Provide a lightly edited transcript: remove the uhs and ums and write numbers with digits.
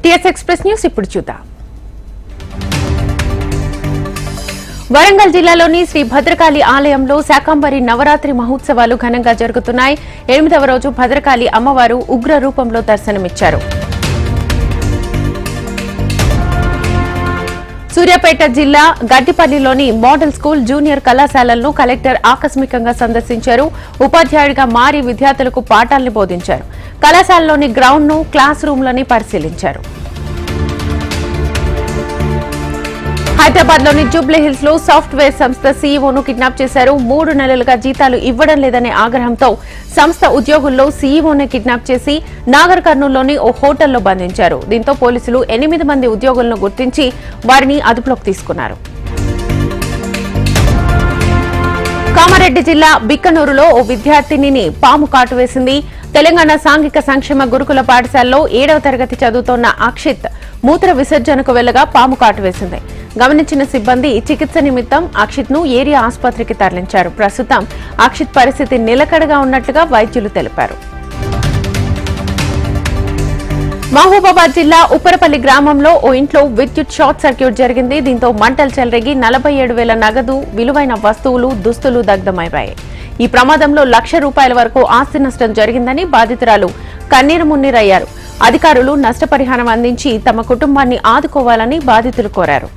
TS express news ఇప్పుడు చూద్దాం. వరంగల్ జిల్లాలోని శ్రీ భద్రకాళి ఆలయంలో శాకంబరి నవరాత్రి మహోత్సవాలు ఘనంగా జరుగుతున్నాయి. 8వ రోజు భద్రకాళి అమ్మవారు ఉగ్ర రూపంలో దర్శనమిచ్చారు. సూర్యాపేట జిల్లా గడ్డిపల్లిలోని మోడల్ స్కూల్ జూనియర్ కళాశాలలను కలెక్టర్ ఆకస్మికంగా సందర్శించారు. ఉపాధ్యాయుడిగా మారి విద్యార్థులకు పాఠాలను బోధించారు. కళాశాలలోని గ్రౌండ్ ను క్లాస్ రూమ్లని పరిశీలించారు. హైదరాబాద్ లోని జూబ్లీహిల్స్ లో సాఫ్ట్వేర్ సంస్థ సీఈఓను కిడ్నాప్ చేశారు. 3 నెలలుగా జీతాలు ఇవ్వడం లేదనే ఆగ్రహంతో సంస్థ ఉద్యోగుల్లో సీఈఓను కిడ్నాప్ చేసి నాగర్ కర్నూలులోని ఓ హోటల్లో బంధించారు. దీంతో పోలీసులు 8 మంది ఉద్యోగులను గుర్తించి వారిని అదుపులోకి తీసుకున్నారు. కామారెడ్డి జిల్లా బిక్కనూరులో ఓ విద్యార్థినిని పాము కాటు వేసింది. తెలంగాణ సాంఘిక సంక్షేమ గురుకుల పాఠశాలలో 7వ తరగతి చదువుతోన్న అక్షిత్ మూత్ర విసర్జనకు వెళ్లగా పాము కాటు వేసింది. గమనించిన సిబ్బంది చికిత్స నిమిత్తం అక్షిత్ ను ఏరియా ఆసుపత్రికి తరలించారు. ప్రస్తుతం అక్షిత్ పరిస్థితి నిలకడగా ఉన్నట్లుగా వైద్యులు తెలిపారు. మహబూబాబాద్ జిల్లా ఉప్పరపల్లి గ్రామంలో ఓ ఇంట్లో విద్యుత్ షార్ట్ సర్క్యూట్ జరిగింది. దీంతో మంటలు చెలరేగి 47,000 నగదు, విలువైన వస్తువులు, దుస్తులు దగ్ధమయ్యాయి. ఈ ప్రమాదంలో ₹1,00,000 వరకు ఆస్తి నష్టం జరిగిందని బాధితురాలు కన్నీరు మున్నీరయ్యారు. అధికారులు నష్టపరిహారం అందించి తమ కుటుంబాన్ని ఆదుకోవాలని బాధితులు కోరారు.